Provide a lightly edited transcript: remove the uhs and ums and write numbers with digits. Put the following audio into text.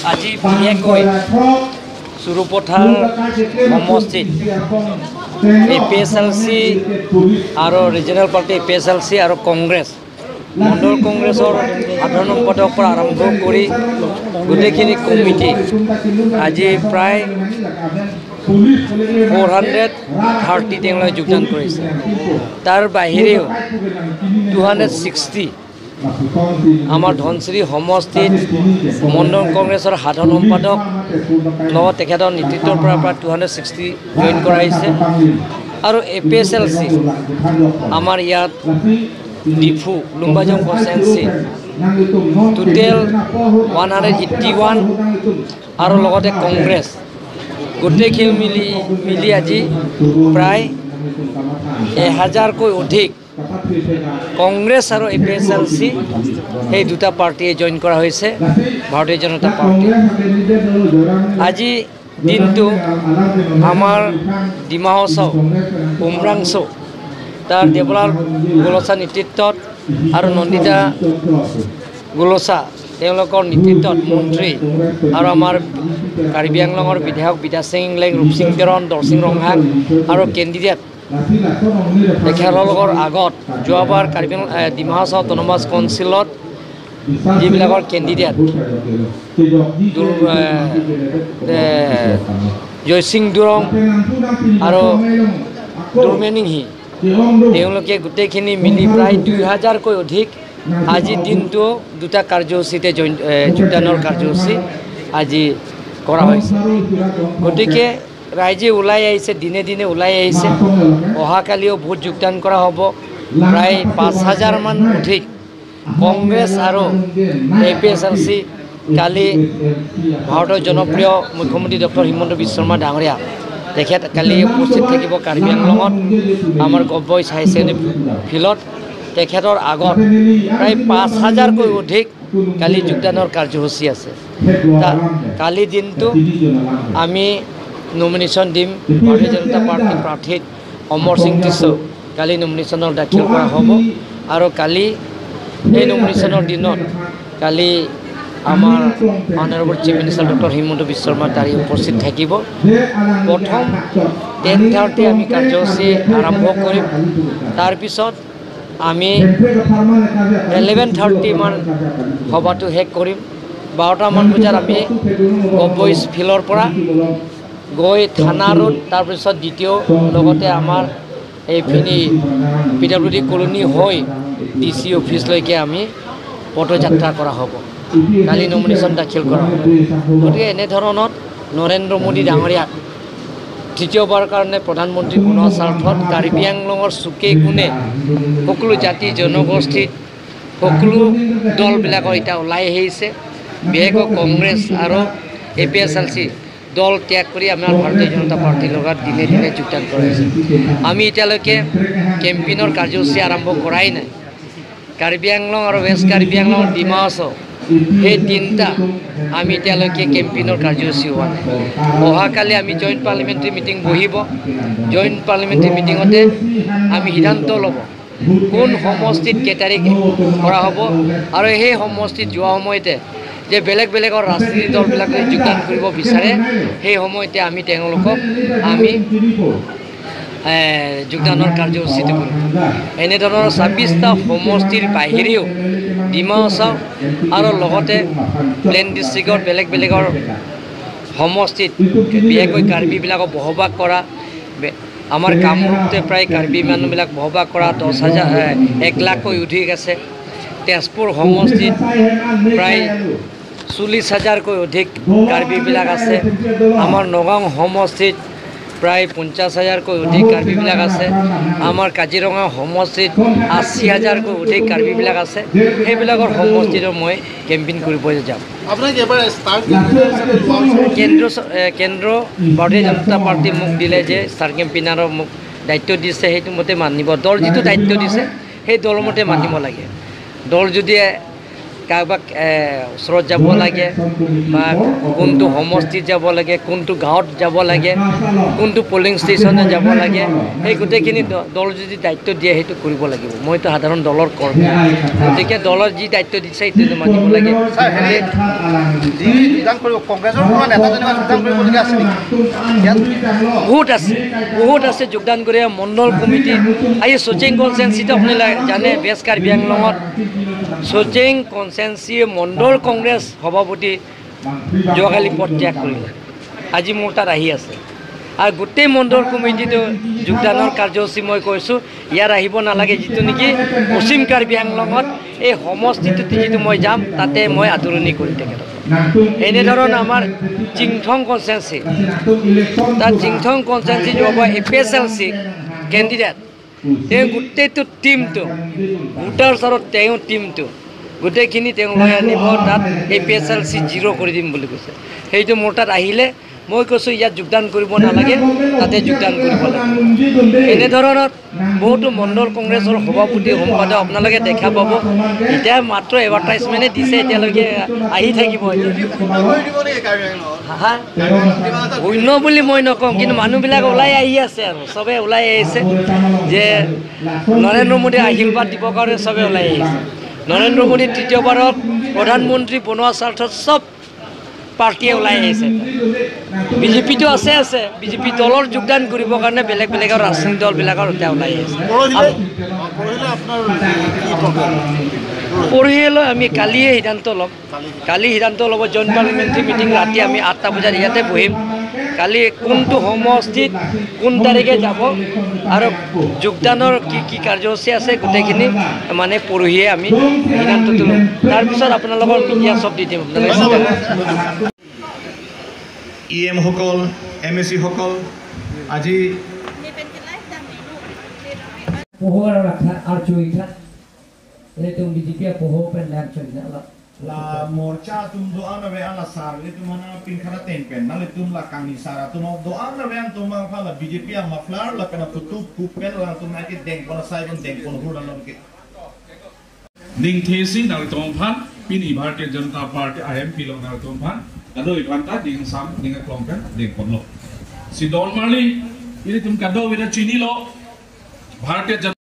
আজি বিশেষকৈ চুৰুপথাৰ সমষ্টিত APSLC আৰু ৰিজনেল পাৰ্টি APSLC আৰু কংগ্ৰেছ মণ্ডল কংগ্ৰেছৰ সাধাৰণ সম্পাদকৰ পৰা আৰম্ভ কৰি গোটেইখিনি কমিটি আজি প্ৰায় 430 তেওঁলোকে যোগদান কৰিছে। তাৰ বাহিৰেও 260 আমাৰ ধনশ্ৰী সমষ্টিত মণ্ডল কংগ্ৰেছৰ সাধাৰণ সম্পাদক লগত তেখেতৰ নেতৃত্বৰ পৰা প্ৰায় 260 জইন কৰা হৈছে। আৰু APSLC আমাৰ ইয়াত ডিফু লুম্বাজং কনষ্টিটুৱেঞ্চি টোটেল 181 আৰু লগতে কংগ্ৰেছ গোটেইখিনি মিলি আজি প্ৰায় 1000কৈ অধিক কংগ্ৰেছ আৰু APSLC এই দুটা পাৰ্টিয়ে জইন কৰা হৈছে ভাৰতীয় জনতা পাৰ্টি। আজি দিনটো আমাৰ ডিমা হাছাও উমৰাংছু তাৰ দেৱলাল গোলচা নেতৃত্বত আৰু নন্দিতা গোলচা তেওঁলোকৰ নেতৃত্বত মন্ত্ৰী আৰু আমাৰ কাৰ্বি আংলঙৰ বিধায়ক বিদা সিং ইংলেং ৰূপসিং তেৰণ দৰসিং ৰংহাং আৰু কেণ্ডিডেট তেখেতলোকৰ আগত যোৱাবাৰ কাৰ্বি ডিমা হাছাও অট'নমাছ কাউন্সিলত যিবিলাকৰ কেণ্ডিডেট জয়সিং দুৰং আৰু দুৰমেনিংহি তেওঁলোকে গোটেইখিনি মিলি প্ৰায় 2000কৈ অধিক আজি দিনটো দুটা কাৰ্যসূচীতে যোগদানৰ কাৰ্যসূচী আজি কৰা হৈছে। গতিকে ৰাইজে ওলাই আহিছে, দিনে দিনে ওলাই আহিছে। অহাকালিও ভোট যোগদান কৰা হ'ব। প্ৰায় 5000 মান অধিক কংগ্ৰেছ আৰু APSLC কালি ভাৰতৰ জনপ্ৰিয় মুখ্যমন্ত্ৰী ডক্টৰ হিমন্ত বিশ্ব শৰ্মা ডাঙৰীয়া তেখেত কালি উপস্থিত থাকিব কাৰ্বি আংলঙত আমাৰ গভবইচ হাই ছেকেণ্ডেৰী ফিল্ডত। তেখেতৰ আগত প্ৰায় 5000কৈ অধিক কালি যোগদানৰ কাৰ্যসূচী আছে। কালি দিনটো আমি নমিনেশ্যন দিম ভাৰতীয় জনতা পাৰ্টীৰ প্ৰাৰ্থী অমৰ সিং টিছৌ কালি নমিনেশ্যনৰ দাখিল কৰা হ'ব। আৰু কালি এই নমিনেশ্যনৰ দিনত কালি আমাৰ honourable chief minister doctor Himanta Biswa Sarma ডাঙৰীয়া উপস্থিত থাকিব। প্ৰথম 10:30 আমি কাৰ্যসূচী আৰম্ভ কৰিম। তাৰপিছত আমি 11:30 মান সভাটো শেষ কৰিম। 12টামান বজাত আমি গভবইচ ফিল্ডৰ পৰা গৈ থানা ৰোড তাৰপিছত দ্বিতীয় লগতে আমাৰ এইখিনি PWD কলনী হৈ DC অফিচলৈকে আমি পদযাত্ৰা কৰা হ'ব। কালি নমিনেশ্যন দাখিল কৰা হ'ব। গতিকে এনেধৰণত নৰেন্দ্ৰ মোদী ডাঙৰীয়াক তৃতীয়বাৰৰ কাৰণে প্ৰধানমন্ত্ৰী বনোৱাৰ স্বাৰ্থত কাৰ্বি আংলঙৰ চুকে কোণে সকলো জাতি জনগোষ্ঠীত সকলো দলবিলাকৰ এতিয়া ওলাই আহিছে। বিশেষকৈ কংগ্ৰেছ আৰু APSLC দল ত্যাগ কৰি আমাৰ ভাৰতীয় জনতা পাৰ্টীৰ লগত দিনে দিনে যোগদান কৰিছে। আমি এতিয়ালৈকে কেম্পেইনৰ কাৰ্যসূচী আৰম্ভ কৰাই নাই। কাৰ্বি আংলং আৰু ৱেষ্ট কাৰ্বি আংলং ডিমা হাছাও এই তিনিটা আমি এতিয়ালৈকে কেম্পেইনৰ কাৰ্যসূচী হোৱা নাই। অহাকালি আমি জইণ্ট পাৰ্লিমেণ্টাৰী মিটিং বহিব। জইণ্ট পাৰ্লিমেণ্টাৰী মিটিঙতে আমি সিদ্ধান্ত ল'ব কোন সমষ্টিত কেই তাৰিখে কৰা হ'ব। আৰু সেই সমষ্টিত যোৱা সময়তে যে বেলেগ বেলেগৰ ৰাজনীতিক দলবিলাকে যোগদান কৰিব বিচাৰে সেই সময়তে আমি তেওঁলোকক আমি যোগদানৰ কাৰ্যসূচীটো কৰিম। এনেধৰণৰ 26টা সমষ্টিৰ বাহিৰেও ডিমা হাছাও আৰু লগতে প্লেন ডিষ্ট্ৰিক্টৰ বেলেগ বেলেগৰ সমষ্টিত বিশেষকৈ কাৰ্বিবিলাকক বসবাস কৰা আমাৰ কামৰূপতে প্ৰায় কাৰ্বি মানুহবিলাক বসবাস কৰা 1 লাখকৈ অধিক আছে। তেজপুৰ সমষ্টিত প্ৰায় 40,000কৈ অধিক কাৰ্বিবিলাক আছে। আমাৰ নগাঁও সমষ্টিত প্ৰায় 50,000কৈ অধিক কাৰ্বিবিলাক আছে। আমাৰ কাজিৰঙা সমষ্টিত 80,000কৈ অধিক কাৰ্বিবিলাক আছে। সেইবিলাকৰ সমষ্টিতো মই কেম্পেইন কৰিবলৈ যাম। কেন্দ্ৰ ভাৰতীয় জনতা পাৰ্টি মোক দিলে যে ষ্টাৰ কেম্পেইনাৰৰ মোক দায়িত্ব দিছে সেইটো মতে মানিব। দল যিটো দায়িত্ব দিছে সেই দলৰ মতে মানিব লাগে। দল যদি কাৰোবাক ওচৰত যাব লাগে বা কোনটো সমষ্টিত যাব লাগে, কোনটো গাঁৱত যাব লাগে, কোনটো পলিং ষ্টেচনে যাব লাগে, সেই গোটেইখিনি দল যদি দায়িত্ব দিয়ে সেইটো কৰিব লাগিব। মইতো সাধাৰণ দলৰ কৰ্মী, গতিকে দলৰ যি দায়িত্ব দিছে সেইটোতো মানিব লাগে। বহুত আছে যোগদান কৰি মণ্ডল কমিটি। আজি শৌচিং কনষ্টিটুৱেঞ্চিটো আপুনি জানে বেষ্ট কাৰ্বি আংলঙত শৌচিং কনষ্টিটুৱেঞ্চি মণ্ডল কংগ্ৰেছ সভাপতি যোৱাকালি পদত্যাগ কৰিলে, আজি মোৰ তাত আহি আছে। আৰু গোটেই মণ্ডল কমিটিটো যোগদানৰ কাৰ্যসূচী মই কৈছোঁ, ইয়াত আহিব নালাগে। যিটো নেকি পশ্চিম কাৰ্বি আংলঙত এই সমষ্টিটোত যিটো মই যাম তাতে মই আদৰণি কৰিম তেখেতক। এনেধৰণৰ আমাৰ চিংথং কনষ্টিটুৱেঞ্চি, তাত চিংথং কনষ্টিটুৱেঞ্চি যোৱাবাৰ APSLC কেণ্ডিডেট, তেওঁ গোটেইটো টিমটো ভোটাৰ্ছ আৰু তেওঁ টিমটো গোটেইখিনি তেওঁ লৈ আনিব, তাত APSLC 0 কৰি দিম বুলি কৈছে। সেইটো মোৰ তাত আহিলে মই কৈছোঁ ইয়াত যোগদান কৰিব নালাগে, তাতে যোগদান কৰিব লাগে। এনেধৰণৰ বহুতো মণ্ডল কংগ্ৰেছৰ সভাপতি সম্পাদক আপোনালোকে দেখা পাব। এতিয়া মাত্ৰ এডভাৰটাইজমেণ্টে দিছে, এতিয়ালৈকে আহি থাকিব। শূন্য বুলি মই নকওঁ, কিন্তু মানুহবিলাক ওলাই আহি আছে আৰু চবে ওলাই আহিছে যে নৰেন্দ্ৰ মোদীয়ে আশীৰ্বাদ দিবৰ কাৰণে চবে ওলাই আহিছে। নৰেন্দ্ৰ মোদী তৃতীয়বাৰত প্ৰধানমন্ত্ৰী বনোৱাৰ স্বাৰ্থত চব পাৰ্টিয়ে ওলাই আহিছে। বিজেপিটো আছে, বিজেপি দলৰ যোগদান কৰিবৰ কাৰণে বেলেগ বেলেগ ৰাজনৈতিক দলবিলাকৰ এতিয়া ওলাই আহিছে। পৰহিলৈ আমি কালিয়ে সিদ্ধান্ত ল'ম। কালি সিদ্ধান্ত ল'ব জইণ্ট পাৰ্লিমেণ্টাৰী মিটিং ৰাতি আমি 8টা বজাত ইয়াতে বহিম। কালি কোনটো সমষ্টিত কোন তাৰিখে যাব আৰু যোগদানৰ কি কাৰ্যসূচী আছে গোটেইখিনি মানে পৰহিয়ে আমি সিদ্ধান্তটো ল'ম। তাৰপিছত আপোনালোকৰ মিডিয়া চব দি দিম। EM সকল, MSC সকল আজি la morcha tum doa na ve ala sar le tum na pin khara tempen na le tum la kani sara tum doa na ve tum ma phala BJP a maflar la kana tutu kupen la tum na ke deng pon sai bon deng pon hudan lom ke ning thesi na tom phan pini Bharatiya Janata Party IMP lo na tom phan adoi kwanta ding sam ding klong kan deng pon lo si don mali ini tum kado wira chini lo Bharatiya